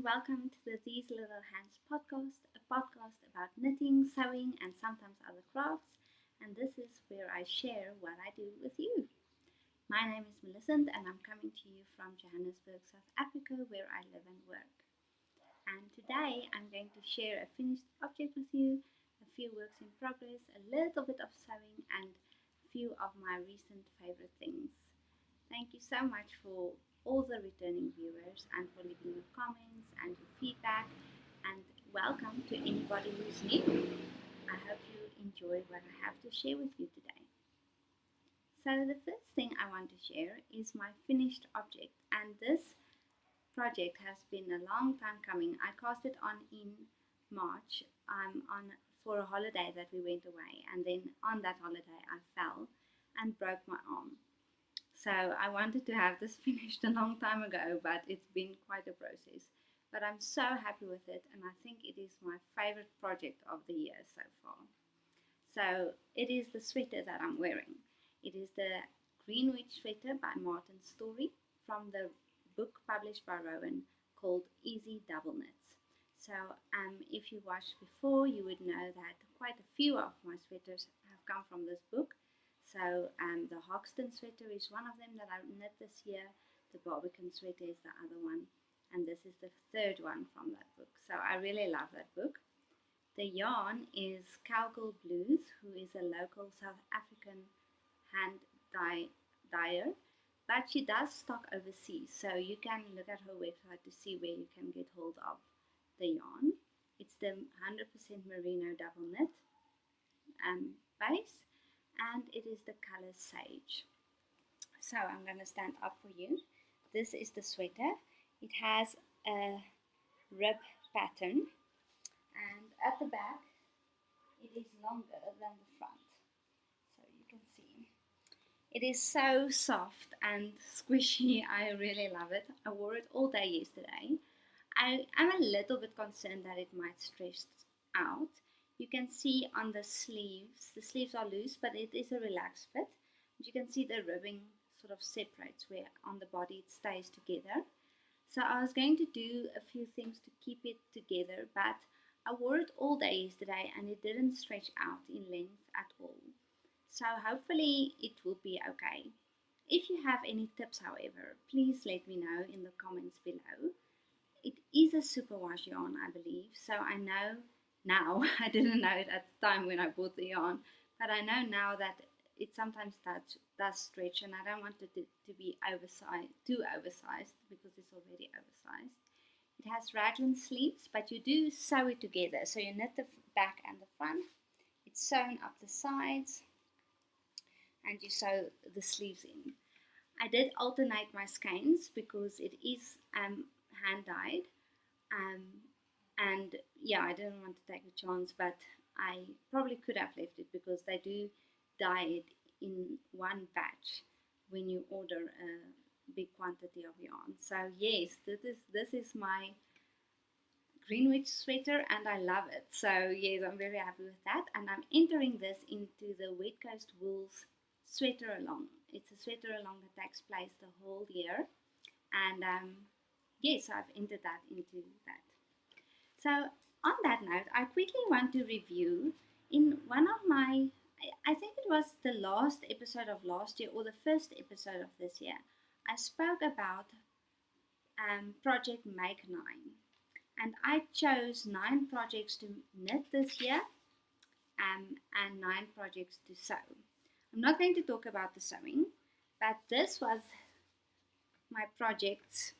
welcome to the These Little Hands podcast, a podcast about knitting, sewing, and sometimes other crafts. And this is where I share what I do with you. My name is Millicent, and I'm coming to you from Johannesburg, South Africa, where I live and work. And today I'm going to share a finished object with you, a few works in progress, a little bit of sewing, and a few of my recent favorite things. Thank you so much for all the returning viewers and for leaving your comments and your feedback. And welcome to anybody who's new. I hope you enjoy what I have to share with you today. So the first thing I want to share is my finished object, and this project has been a long time coming. I cast it on in March for a holiday that we went away, and then on that holiday I fell and broke my arm. So I wanted to have this finished a long time ago, but it's been quite a process. But I'm so happy with it, and I think it is my favorite project of the year so far. So it is the sweater that I'm wearing. It is the Greenwich Sweater by Martin Story from the book published by Rowan called Easy Double Knits. So if you watched before, you would know that quite a few of my sweaters have come from this book. So the Hoxton sweater is one of them that I knit this year. The Barbican sweater is the other one. And this is the third one from that book. So I really love that book. The yarn is Cowgirl Blues, who is a local South African hand dyer. But she does stock overseas. So you can look at her website to see where you can get hold of the yarn. It's the 100% merino double knit base. And it is the color Sage. So I'm going to stand up for you. This is the sweater. It has a rib pattern, and at the back it is longer than the front, so you can see. It is so soft and squishy. I really love it. I wore it all day yesterday. I am a little bit concerned that it might stretch out. You can see on the sleeves are loose, but it is a relaxed fit. You can see the ribbing sort of separates where on the body it stays together. So I was going to do a few things to keep it together, but I wore it all day yesterday and it didn't stretch out in length at all. So hopefully it will be okay. If you have any tips, however, please let me know in the comments below. It is a superwash yarn, I believe, so I know now, I didn't know it at the time when I bought the yarn, but I know now that it sometimes does stretch, and I don't want it to be too oversized, because it's already oversized. It has raglan sleeves, but you do sew it together. So you knit the back and the front. It's sewn up the sides, and you sew the sleeves in. I did alternate my skeins because it is hand dyed. And yeah, I didn't want to take a chance, but I probably could have left it because they do dye it in one batch when you order a big quantity of yarn. So yes, this is my Greenwich sweater and I love it. So yes, I'm very happy with that. And I'm entering this into the Wet Coast Wools sweater along. It's a sweater along that takes place the whole year. And yes, I've entered that into that. So on that note, I quickly want to review in one of my, I think it was the last episode of last year or the first episode of this year, I spoke about Project Make 9. And I chose 9 projects to knit this year and 9 projects to sew. I'm not going to talk about the sewing, but this was my projects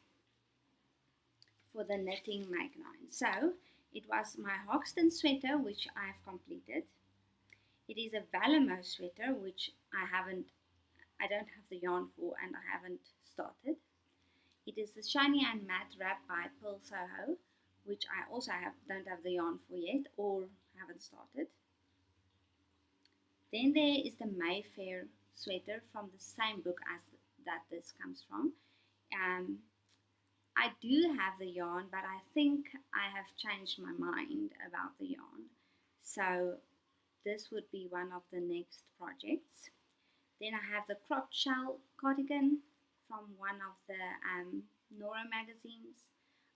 for the knitting Make 9. So it was my Hoxton sweater, which I have completed. It is a Valamo sweater, which I don't have the yarn for and I haven't started. It is the Shiny and Matte Wrap by Pearl Soho, which I also don't have the yarn for yet or haven't started. Then there is the Mayfair sweater from the same book as that this comes from. I do have the yarn, but I think I have changed my mind about the yarn. So this would be one of the next projects. Then I have the cropped shell cardigan from one of the Nora magazines.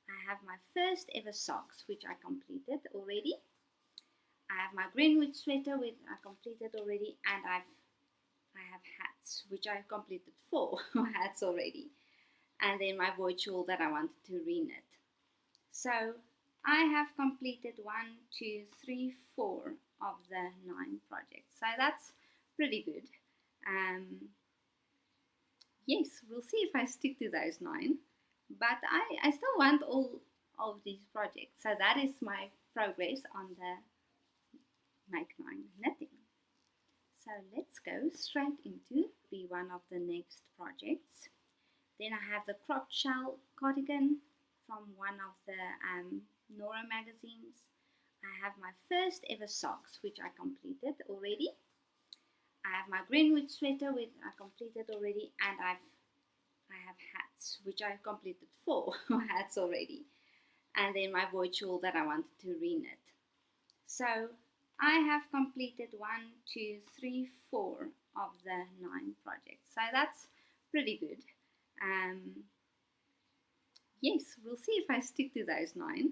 I have my first ever socks, which I completed already. I have my Greenwich Sweater, which I completed already, and I have hats, which I completed 4 hats already, and then my void shawl that I wanted to reknit. So I have completed 1, 2, 3, 4 of the 9 projects. So that's pretty good. Yes, we'll see if I stick to those 9. But I still want all of these projects. So that is my progress on the Make 9 knitting. So let's go straight into be one of the next projects. Then I have the cropped shell cardigan from one of the Nora magazines. I have my first ever socks, which I completed already. I have my Greenwich Sweater, which I completed already, and I have hats, which I completed 4 hats already, and then my void shawl that I wanted to reknit. So I have completed 1, 2, 3, 4 of the 9 projects. So that's pretty good. Yes, we'll see if I stick to those 9.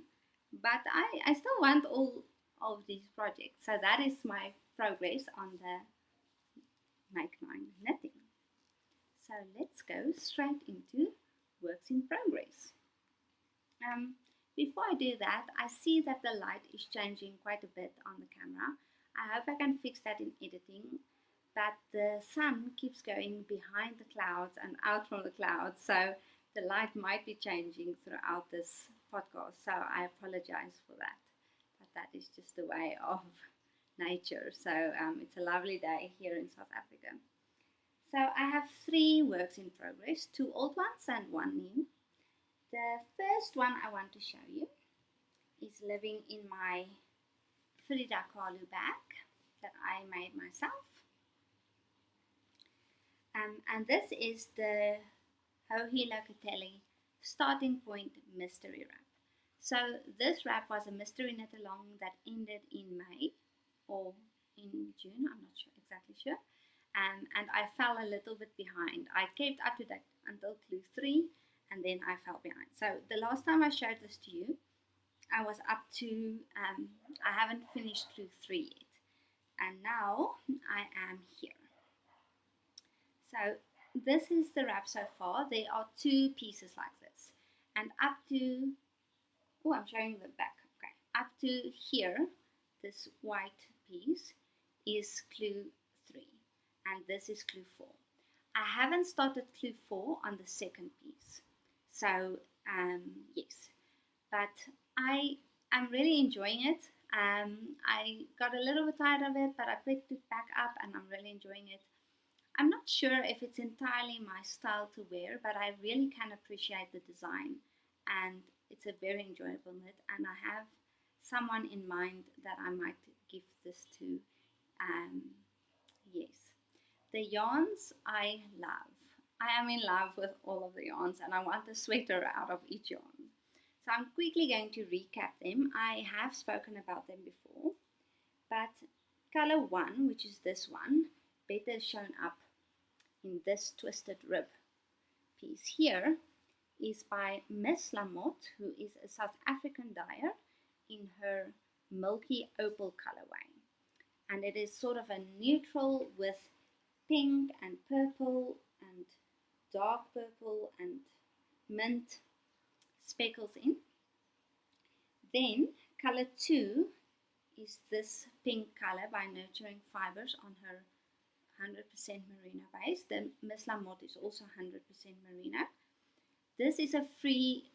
But I still want all of these projects. So that is my progress on the Make 9 knitting. So let's go straight into works in progress. Before I do that, I see that the light is changing quite a bit on the camera. I hope I can fix that in editing, but the sun keeps going behind the clouds and out from the clouds, so the light might be changing throughout this podcast, so I apologize for that. But that is just the way of nature. So it's a lovely day here in South Africa. So I have 3 works in progress, 2 old ones and 1 new. The first one I want to show you is living in my Frida Kahlo bag that I made myself. And this is the Hohi Locatelli Starting Point Mystery Wrap. So this wrap was a mystery knit along that ended in May or in June, I'm not exactly sure. And I fell a little bit behind. I kept up to date until clue 3 and then I fell behind. So the last time I showed this to you, I was up to, I haven't finished clue 3 yet. And now I am here. So this is the wrap so far. There are 2 pieces like this. And up to, oh, I'm showing the back. Okay, up to here, this white piece is clue 3. And this is clue 4. I haven't started clue 4 on the second piece. So, yes. But I'm really enjoying it. I got a little bit tired of it, but I picked it back up and I'm really enjoying it. I'm not sure if it's entirely my style to wear, but I really can appreciate the design. And it's a very enjoyable knit. And I have someone in mind that I might give this to. Yes. The yarns I love. I am in love with all of the yarns and I want a sweater out of each yarn. So I'm quickly going to recap them. I have spoken about them before, but color 1, which is this one, better shown up in this twisted rib piece here, is by Miss Lamotte, who is a South African dyer in her milky opal colorway. And it is sort of a neutral with pink and purple and dark purple and mint speckles in. Then color 2 is this pink color by Nurturing Fibers on her 100% merino base. The Miss Lamotte is also 100% merino. This is a free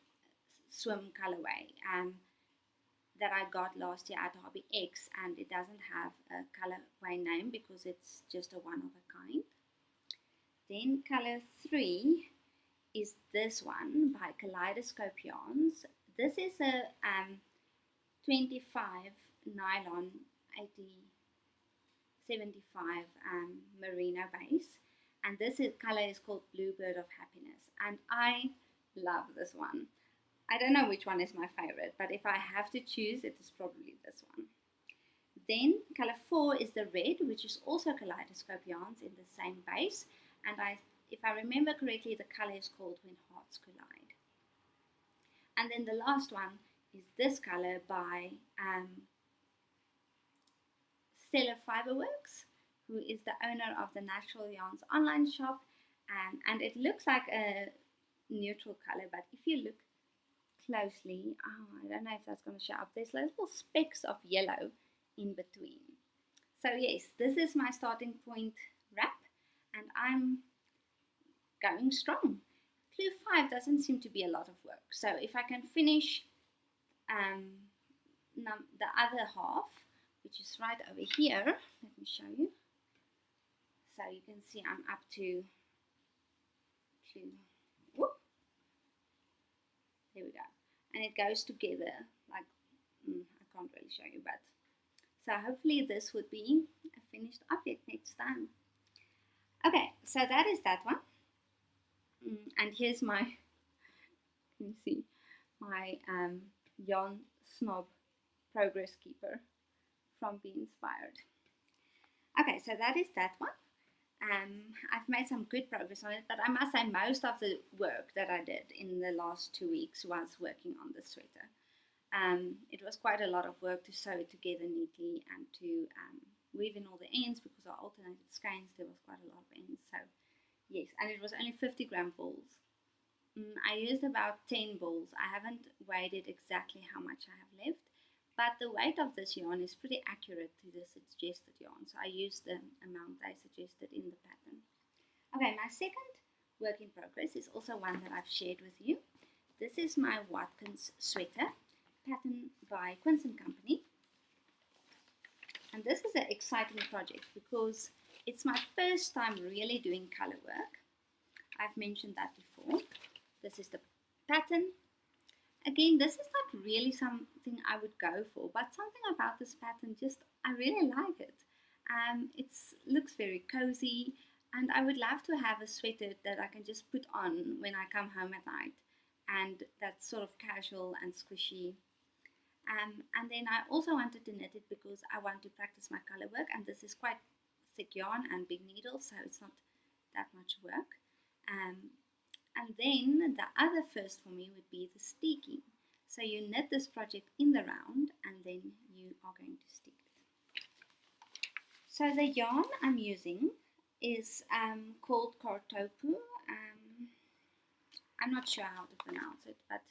swim colorway that I got last year at Hobby X, and it doesn't have a colorway name because it's just a one of a kind. Then color 3 is this one by Kaleidoscope Yarns. This is a 25 nylon 75 merino base, and this color is called Bluebird of Happiness, and I love this one. I don't know which one is my favorite, but if I have to choose, it is probably this one. Then color 4 is the red, which is also Kaleidoscope Yarns in the same base, and if I remember correctly, the color is called When Hearts Collide. And then the last one is this color by Stellar Fiberworks, who is the owner of the Natural Yarns online shop. And it looks like a neutral color, but if you look closely, I don't know if that's going to show up, there's little specks of yellow in between. So yes, this is my starting point wrap, and I'm going strong. Clue 5 doesn't seem to be a lot of work, so if I can finish the other half, which is right over here, let me show you. So you can see I'm up to whoop, there we go, and it goes together like I can't really show you, but so hopefully this would be a finished object next time. Okay, so that is that one. And here's my, can you see, my yarn snob progress keeper from Be Inspired. Okay, so that is that one. I've made some good progress on it, but I must say most of the work that I did in the last 2 weeks was working on the sweater. It was quite a lot of work to sew it together neatly and to weave in all the ends, because I alternated skeins. There was quite a lot of ends, so yes, and it was only 50-gram balls. I used about 10 balls. I haven't weighed it exactly how much I have left, but the weight of this yarn is pretty accurate to the suggested yarn, so I used the amount they suggested in the pattern. Okay, my second work in progress is also one that I've shared with you. This is my Watkins sweater, pattern by Quince & Company. And this is an exciting project because it's my first time really doing color work. I've mentioned that before. This is the pattern. Again, this is not really something I would go for, but something about this pattern I really like it. It looks very cozy, and I would love to have a sweater that I can just put on when I come home at night, and that's sort of casual and squishy. And then I also wanted to knit it because I want to practice my color work, and this is quite thick yarn and big needles, so it's not that much work. And then the other first for me would be the sticking. So you knit this project in the round, and then you are going to stick it. So the yarn I'm using is called Kartopu. I'm not sure how to pronounce it, but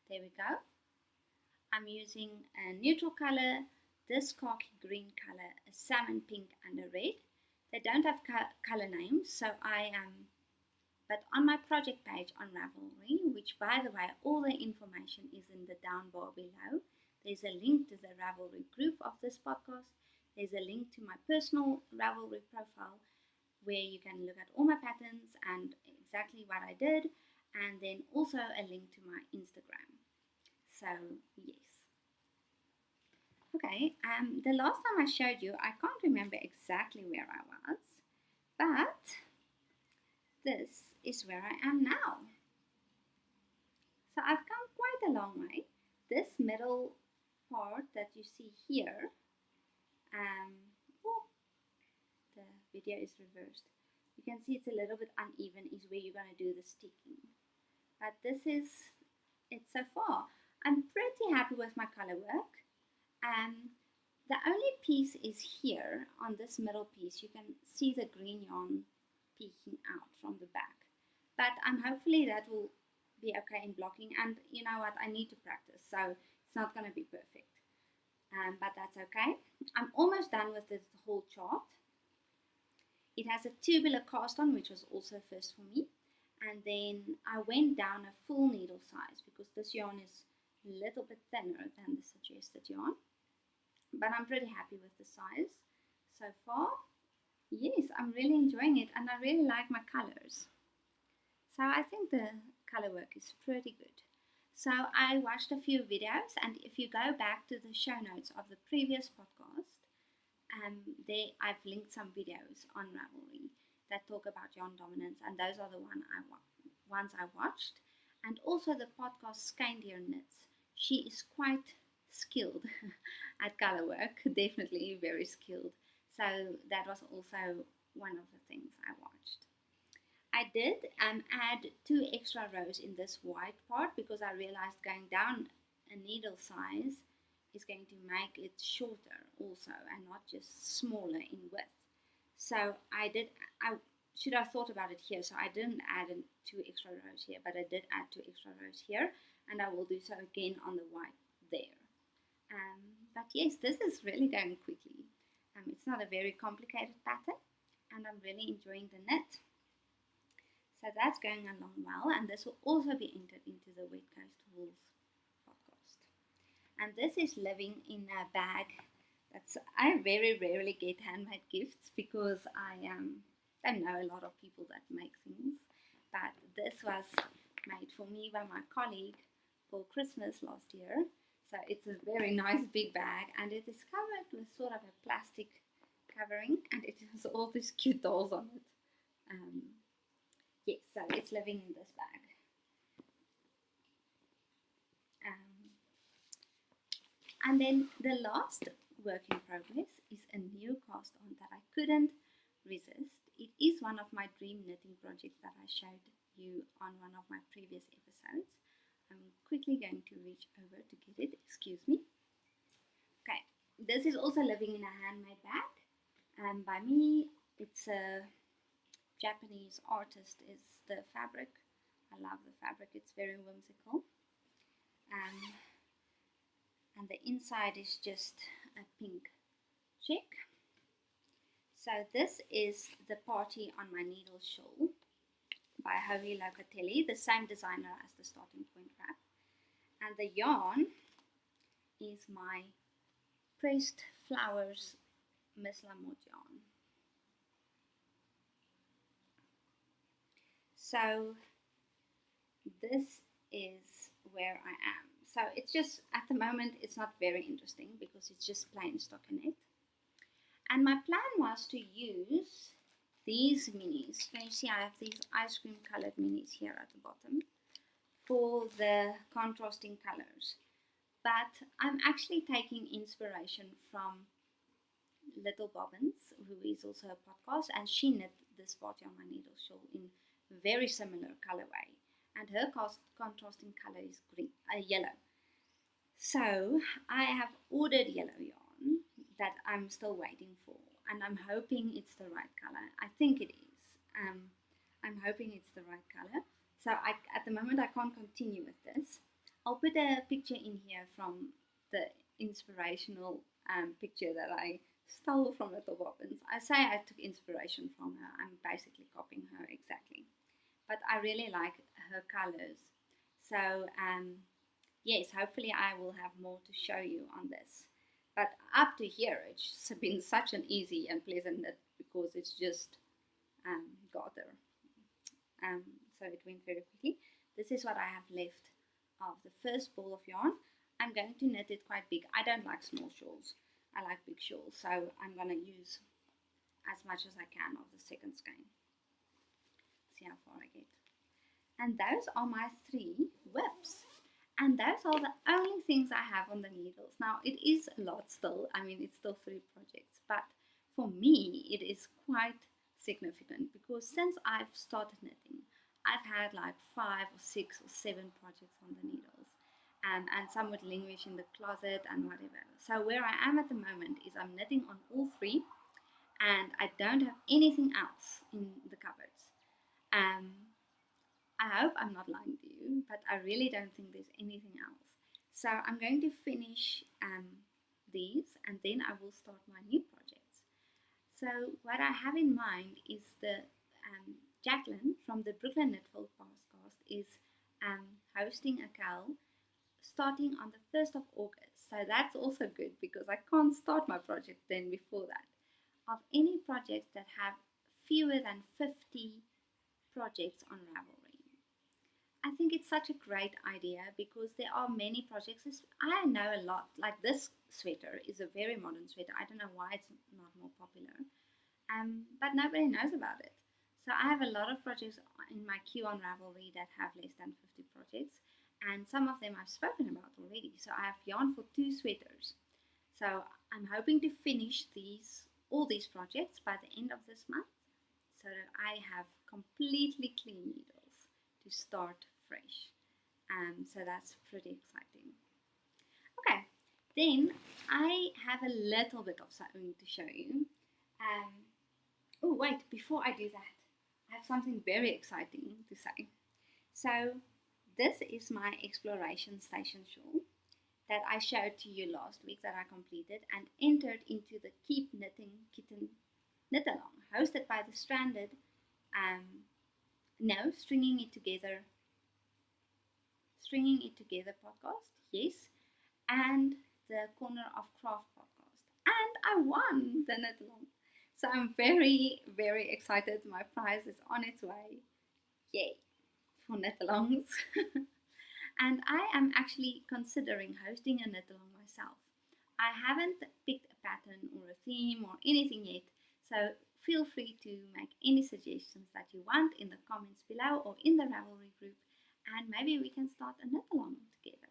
there we go. I'm using a neutral color, this khaki green color, a salmon pink, and a red. They don't have color names, so but on my project page on Ravelry, which by the way, all the information is in the down bar below. There's a link to the Ravelry group of this podcast. There's a link to my personal Ravelry profile where you can look at all my patterns and exactly what I did, and then also a link to my Instagram. So yes. Okay, the last time I showed you, I can't remember exactly where I was, but this is where I am now. So I've come quite a long way. This middle part that you see here, the video is reversed. You can see it's a little bit uneven, is where you're going to do the sticking. But this is it so far. I'm pretty happy with my color work. The only piece is here on this middle piece. You can see the green yarn peeking out from the back, but hopefully that will be okay in blocking, and you know what, I need to practice, so it's not going to be perfect, but that's okay. I'm almost done with this whole chart. It has a tubular cast on, which was also first for me, and then I went down a full needle size because this yarn is a little bit thinner than the suggested yarn, but I'm pretty happy with the size so far. Yes, I'm really enjoying it, and I really like my colors. So I think the color work is pretty good. So I watched a few videos, and if you go back to the show notes of the previous podcast, I've linked some videos on Ravelry that talk about yarn dominance, and those are the ones I watched. And also the podcast Skein Deer Knits. She is quite skilled at color work, definitely very skilled. So that was also one of the things I watched. I did add 2 extra rows in this white part because I realized going down a needle size is going to make it shorter also and not just smaller in width. So I should have thought about it here, so I didn't add 2 extra rows here, but I did add 2 extra rows here, and I will do so again on the white there. But yes, this is really going quickly. It's not a very complicated pattern, and I'm really enjoying the knit. So that's going along well, and this will also be entered into the Wet Coast Wools podcast. And this is living in a bag. I very rarely get handmade gifts because I don't know a lot of people that make things, but this was made for me by my colleague for Christmas last year. So it's a very nice big bag, and it is covered with sort of a plastic covering, and it has all these cute dolls on it. Yes, so it's living in this bag. And then the last work in progress is a new cast on that I couldn't resist. It is one of my dream knitting projects that I showed you on one of my previous episodes. I'm quickly going to reach over to get it, excuse me. Okay, this is also living in a handmade bag. By me, it's a Japanese artist is the fabric. I love the fabric, it's very whimsical. And the inside is just a pink check. So this is the Party on My Needle shawl by Joey Locatelli, the same designer as the Starting Point wrap. And the yarn is my Pressed Flowers Miss Lamotte yarn. So this is where I am. So it's just, at the moment, it's not very interesting because it's just plain stockinette. And my plan was to use these minis. Can you see I have these ice cream colored minis here at the bottom for the contrasting colors. But I'm actually taking inspiration from Little Bobbins, who is also a podcast, and she knit this Party on My Needle shawl in very similar colorway, and her contrasting color is yellow. So I have ordered yellow yarn that I'm still waiting for, and I'm hoping it's the right color. I think it is. I'm hoping it's the right color. So at the moment I can't continue with this. I'll put a picture in here from the inspirational picture that I stole from Little Bobbins. I say I took inspiration from her. I'm basically copying her exactly. But I really like her colors. So yes, hopefully I will have more to show you on this. But up to here, it's been such an easy and pleasant knit because it's just garter. So it went very quickly. This is what I have left of the first ball of yarn. I'm going to knit it quite big. I don't like small shawls. I like big shawls. So I'm going to use as much as I can of the second skein. See how far I get. And those are my 3 whips. And those are the only things I have on the needles. Now, it is a lot still. I mean, it's still 3 projects. But for me, it is quite significant because since I've started knitting, I've had like 5 or 6 or 7 projects on the needles. And some would languish in the closet and whatever. So where I am at the moment is I'm knitting on all 3. And I don't have anything else in the cupboards. I hope I'm not lying to you, but I really don't think there's anything else. So I'm going to finish these, and then I will start my new projects. So what I have in mind is the Jacqueline from the Brooklyn Knitful podcast is hosting a call starting on the 1st of August. So that's also good because I can't start my project then before that. Of any projects that have fewer than 50 projects on Ravelry. I think it's such a great idea because there are many projects. I know a lot, like this sweater is a very modern sweater. I don't know why it's not more popular, but nobody knows about it. So I have a lot of projects in my queue on Ravelry that have less than 50 projects, and some of them I've spoken about already. So I have yarn for 2 sweaters. So I'm hoping to finish all these projects by the end of this month, so that I have completely clean needles to start fresh. So that's pretty exciting. Okay, then I have a little bit of sewing to show you. Oh wait, before I do that, I have something very exciting to say. So this is my exploration station shawl that I showed to you last week that I completed and entered into the Keep Knitting Kitten Knit Along, hosted by the Stranded, Stringing It Together podcast, yes, and the Corner of Craft podcast. And I won the knit along. So I'm very, very excited. My prize is on its way. Yay, for knit alongs. And I am actually considering hosting a knit along myself. I haven't picked a pattern or a theme or anything yet, so feel free to make any suggestions that you want in the comments below or in the Ravelry group, and maybe we can start a knit along together.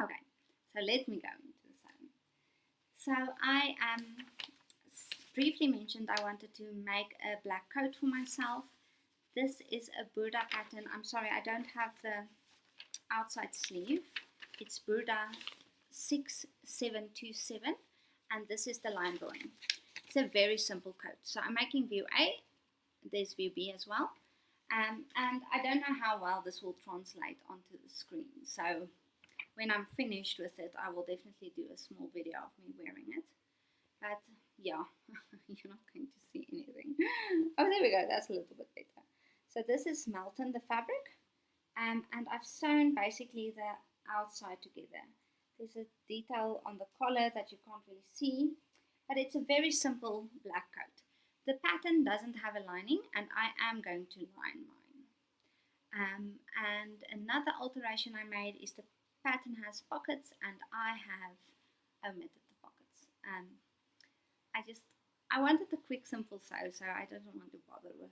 Okay, so let me go into the sewing. So I briefly mentioned I wanted to make a black coat for myself. This is a Burda pattern. I'm sorry, I don't have the outside sleeve. It's Burda 6727, and this is the line drawing. It's a very simple coat. So I'm making view A, there's view B as well, and I don't know how well this will translate onto the screen. So when I'm finished with it, I will definitely do a small video of me wearing it. But yeah, you're not going to see anything. Oh, there we go, that's a little bit better. So this is Melton, the fabric. And I've sewn basically the outside together. There's a detail on the collar that you can't really see, but it's a very simple black coat. The pattern doesn't have a lining, and I am going to line mine. And another alteration I made is the pattern has pockets, and I have omitted the pockets. I wanted a quick, simple sew, so I didn't want to bother with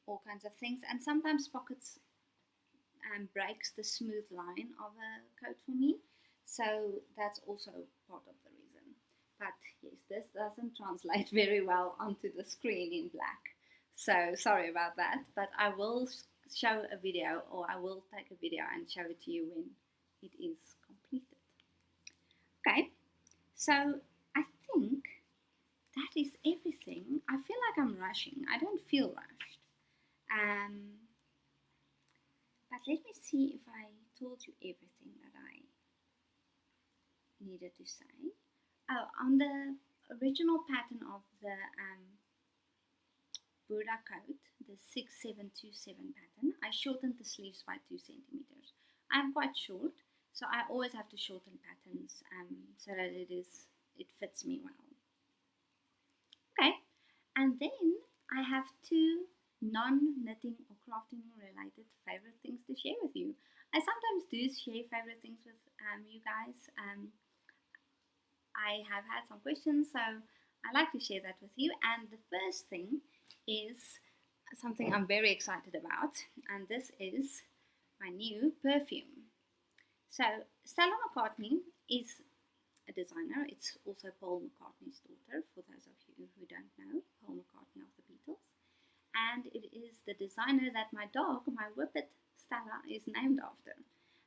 all kinds of things. And sometimes pockets breaks the smooth line of a coat for me, so that's also part of the reason. But yes, this doesn't translate very well onto the screen in black, so sorry about that, but I will show a video, or I will take a video and show it to you when it is completed. Okay, so I think that is everything. I feel like I'm rushing. I don't feel rushed. But let me see if I told you everything that I needed to say. Oh, on the original pattern of the Burda coat, the 6727 pattern, I shortened the sleeves by 2 centimeters. I'm quite short, so I always have to shorten patterns so that it fits me well. Okay, and then I have 2 non-knitting or crafting related favorite things to share with you. I sometimes do share favorite things with you guys. I have had some questions, so I like to share that with you. And the first thing is something I'm very excited about, and this is my new perfume. So Stella McCartney is a designer. It's also Paul McCartney's daughter, for those of you who don't know, Paul McCartney of the Beatles. And it is the designer that my dog, my Whippet Stella, is named after.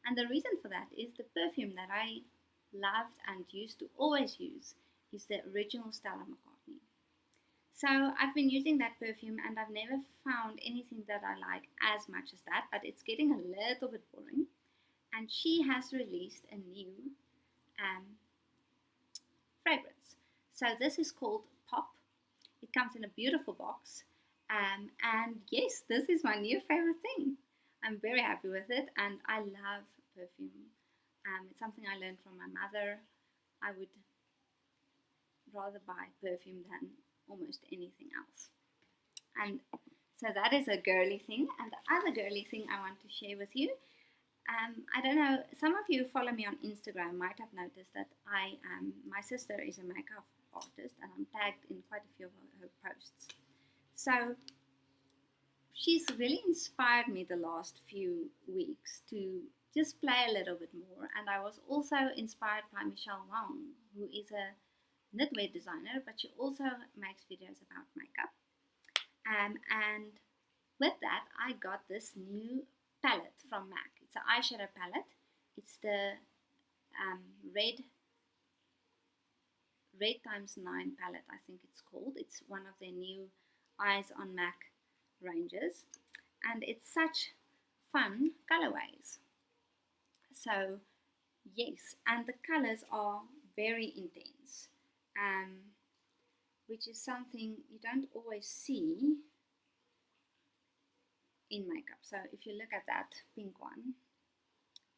And the reason for that is the perfume that I loved and used to always use is the original Stella McCartney. So I've been using that perfume, and I've never found anything that I like as much as that, but it's getting a little bit boring. And she has released a new fragrance. So this is called Pop. It comes in a beautiful box. And yes, this is my new favorite thing. I'm very happy with it, and I love perfume. It's something I learned from my mother. I would rather buy perfume than almost anything else. And so that is a girly thing. And the other girly thing I want to share with you, I don't know, some of you who follow me on Instagram might have noticed that my sister is a makeup artist, and I'm tagged in quite a few of her posts. So she's really inspired me the last few weeks to just play a little bit more. And I was also inspired by Michelle Wong, who is a knitwear designer, but she also makes videos about makeup. And With that, I got this new palette from MAC. It's an eyeshadow palette. It's the um, red times 9 palette, I think it's called. It's one of their new Eyes on MAC ranges, and it's such fun colorways. So yes, and the colors are very intense, which is something you don't always see in makeup. So if you look at that pink one,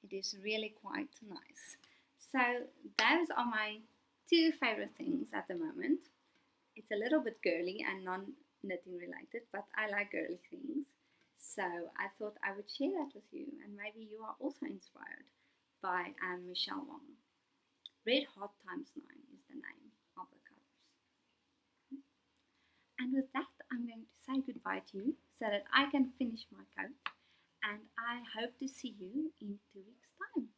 it is really quite nice. So those are my two favorite things at the moment. It's a little bit girly and non-knitting related, but I like girly things. So I thought I would share that with you, and maybe you are also inspired by Michelle Wong. Red Hot times 9 is the name of the colors. And with that, I'm going to say goodbye to you so that I can finish my coat, and I hope to see you in 2 weeks' time.